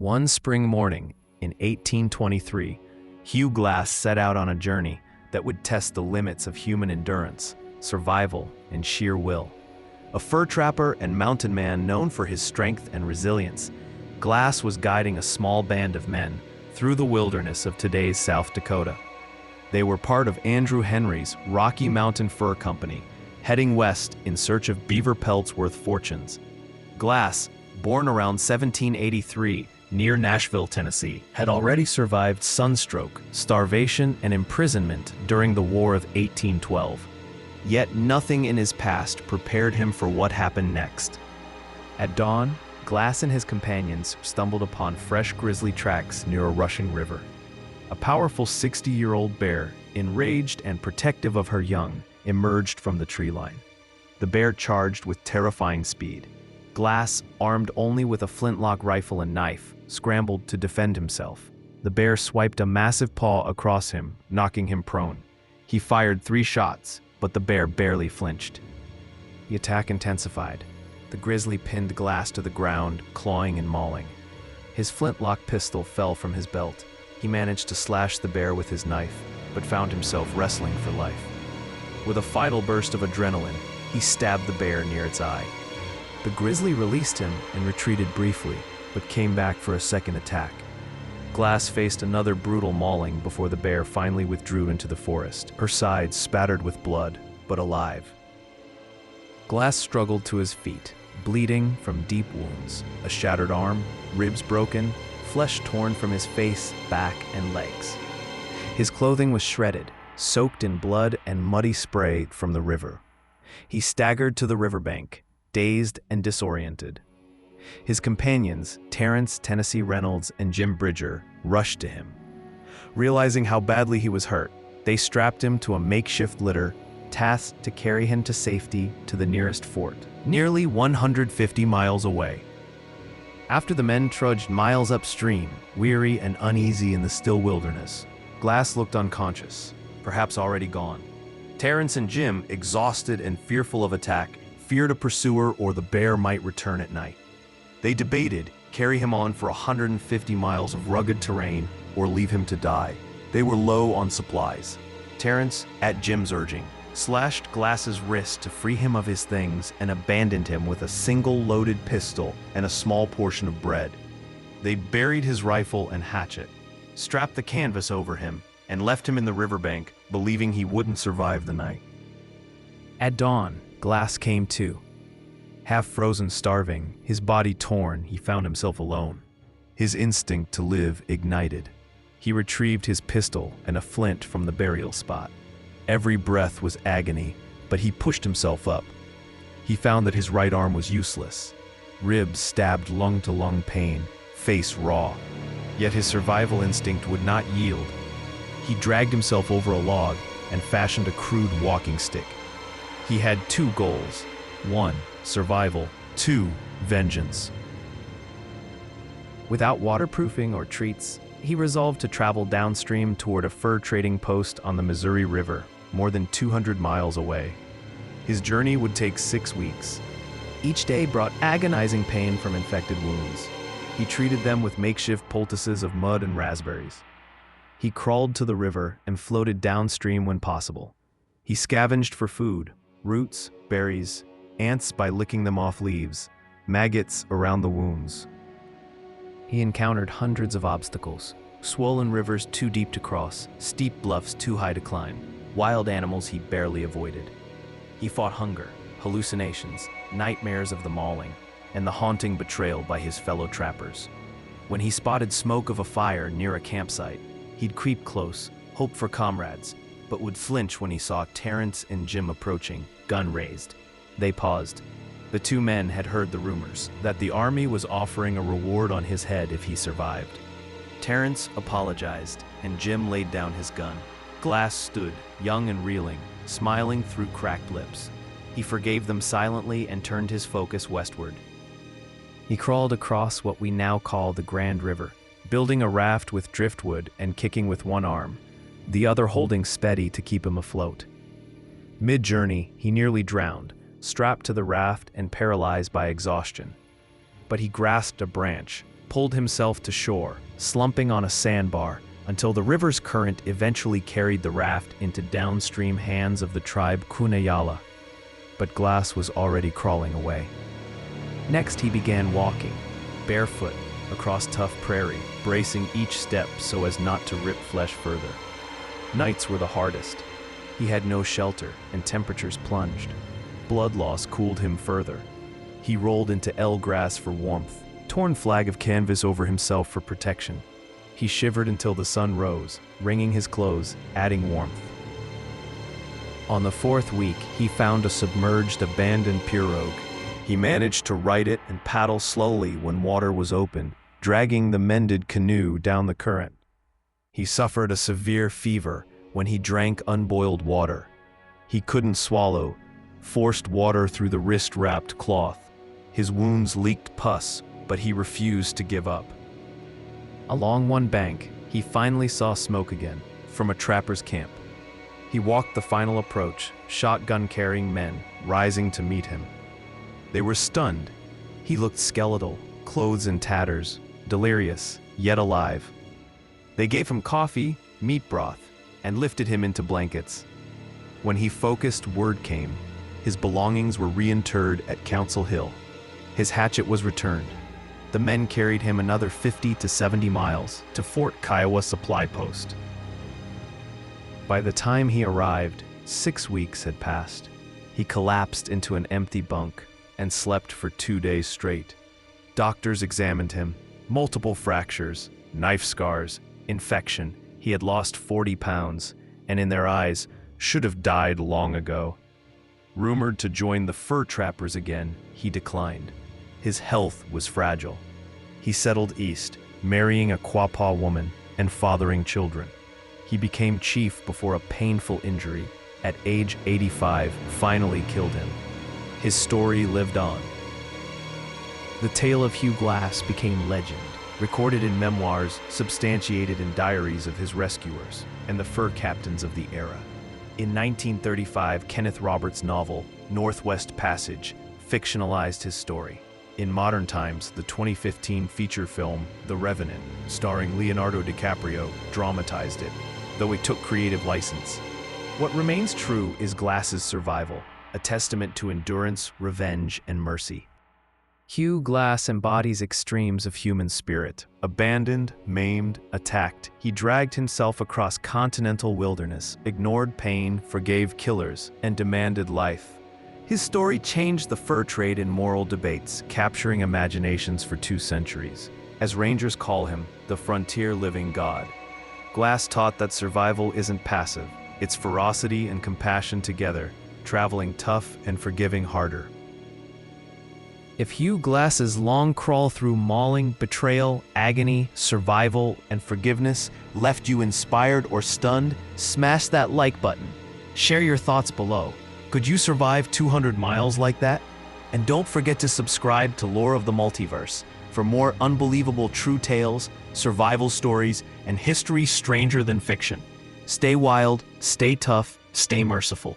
One spring morning in 1823, Hugh Glass set out on a journey that would test the limits of human endurance, survival, and sheer will. A fur trapper and mountain man known for his strength and resilience, Glass was guiding a small band of men through the wilderness of today's South Dakota. They were part of Andrew Henry's Rocky Mountain Fur Company, heading west in search of beaver pelts worth fortunes. Glass, born around 1783 near Nashville, Tennessee, had already survived sunstroke, starvation, and imprisonment during the War of 1812. Yet nothing in his past prepared him for what happened next. At dawn, Glass and his companions stumbled upon fresh grizzly tracks near a rushing river. A powerful 60-year-old bear, enraged and protective of her young, emerged from the tree line. The bear charged with terrifying speed. Glass, armed only with a flintlock rifle and knife, scrambled to defend himself. The bear swiped a massive paw across him, knocking him prone. He fired 3 shots, but the bear barely flinched. The attack intensified. The grizzly pinned Glass to the ground, clawing and mauling. His flintlock pistol fell from his belt. He managed to slash the bear with his knife, but found himself wrestling for life. With a final burst of adrenaline, he stabbed the bear near its eye. The grizzly released him and retreated briefly, but came back for a second attack. Glass faced another brutal mauling before the bear finally withdrew into the forest, her sides spattered with blood, but alive. Glass struggled to his feet, bleeding from deep wounds, a shattered arm, ribs broken, flesh torn from his face, back, and legs. His clothing was shredded, soaked in blood and muddy spray from the river. He staggered to the riverbank, dazed and disoriented. His companions, Terrence Tennessee Reynolds and Jim Bridger, rushed to him. Realizing how badly he was hurt, they strapped him to a makeshift litter, tasked to carry him to safety to the nearest fort, nearly 150 miles away. After the men trudged miles upstream, weary and uneasy in the still wilderness, Glass looked unconscious, perhaps already gone. Terrence and Jim, exhausted and fearful of attack, feared a pursuer or the bear might return at night. They debated, carry him on for 150 miles of rugged terrain or leave him to die. They were low on supplies. Terrence, at Jim's urging, slashed Glass's wrist to free him of his things and abandoned him with a single loaded pistol and a small portion of bread. They buried his rifle and hatchet, strapped the canvas over him, and left him in the riverbank, believing he wouldn't survive the night. At dawn, Glass came to. Half frozen, starving, his body torn, he found himself alone. His instinct to live ignited. He retrieved his pistol and a flint from the burial spot. Every breath was agony, but he pushed himself up. He found that his right arm was useless. Ribs stabbed lung-to-lung pain, face raw. Yet his survival instinct would not yield. He dragged himself over a log and fashioned a crude walking stick. He had 2 goals. 1, survival. 2, vengeance. Without waterproofing or treats, he resolved to travel downstream toward a fur trading post on the Missouri River, more than 200 miles away. His journey would take 6 weeks. Each day brought agonizing pain from infected wounds. He treated them with makeshift poultices of mud and raspberries. He crawled to the river and floated downstream when possible. He scavenged for food, roots, berries, ants by licking them off leaves, maggots around the wounds. He encountered hundreds of obstacles: swollen rivers too deep to cross, steep bluffs too high to climb, wild animals he barely avoided. He fought hunger, hallucinations, nightmares of the mauling, and the haunting betrayal by his fellow trappers. When he spotted smoke of a fire near a campsite, he'd creep close, hope for comrades, but would flinch when he saw Terrence and Jim approaching, gun raised. They paused. The 2 men had heard the rumors that the army was offering a reward on his head if he survived. Terrence apologized, and Jim laid down his gun. Glass stood, young and reeling, smiling through cracked lips. He forgave them silently and turned his focus westward. He crawled across what we now call the Grand River, building a raft with driftwood and kicking with one arm, the other holding steady to keep him afloat. Mid-journey, he nearly drowned, strapped to the raft and paralyzed by exhaustion. But he grasped a branch, pulled himself to shore, slumping on a sandbar, until the river's current eventually carried the raft into downstream hands of the tribe Kunayala. But Glass was already crawling away. Next, he began walking, barefoot, across tough prairie, bracing each step so as not to rip flesh further. Nights were the hardest. He had no shelter, and temperatures plunged. Blood loss cooled him further. He rolled into grass for warmth, torn flag of canvas over himself for protection. He shivered until the sun rose, wringing his clothes, adding warmth. On the fourth week, he found a submerged, abandoned pirogue. He managed to right it and paddle slowly when water was open, dragging the mended canoe down the current. He suffered a severe fever when he drank unboiled water. He couldn't swallow, forced water through the wrist-wrapped cloth. His wounds leaked pus, but he refused to give up. Along one bank, he finally saw smoke again, from a trapper's camp. He walked the final approach, shotgun-carrying men rising to meet him. They were stunned. He looked skeletal, clothes in tatters, delirious, yet alive. They gave him coffee, meat broth, and lifted him into blankets. When he focused, word came. His belongings were reinterred at Council Hill. His hatchet was returned. The men carried him another 50 to 70 miles to Fort Kiowa Supply Post. By the time he arrived, 6 weeks had passed. He collapsed into an empty bunk and slept for 2 days straight. Doctors examined him. Multiple fractures, knife scars, infection. He had lost 40 pounds, and in their eyes, should have died long ago. Rumored to join the fur trappers again, he declined. His health was fragile. He settled east, marrying a Quapaw woman and fathering children. He became chief before a painful injury, at age 85, finally killed him. His story lived on. The tale of Hugh Glass became legend, recorded in memoirs, substantiated in diaries of his rescuers and the fur captains of the era. In 1935, Kenneth Roberts' novel, Northwest Passage, fictionalized his story. In modern times, the 2015 feature film, The Revenant, starring Leonardo DiCaprio, dramatized it, though it took creative license. What remains true is Glass's survival, a testament to endurance, revenge, and mercy. Hugh Glass embodies extremes of human spirit. Abandoned, maimed, attacked, he dragged himself across continental wilderness, ignored pain, forgave killers, and demanded life. His story changed the fur trade in moral debates, capturing imaginations for 2 centuries. As rangers call him, the frontier living god. Glass taught that survival isn't passive, it's ferocity and compassion together, traveling tough and forgiving harder. If Hugh Glass's long crawl through mauling, betrayal, agony, survival, and forgiveness left you inspired or stunned, smash that like button. Share your thoughts below. Could you survive 200 miles like that? And don't forget to subscribe to Lore of the Multiverse for more unbelievable true tales, survival stories, and history stranger than fiction. Stay wild, stay tough, stay merciful.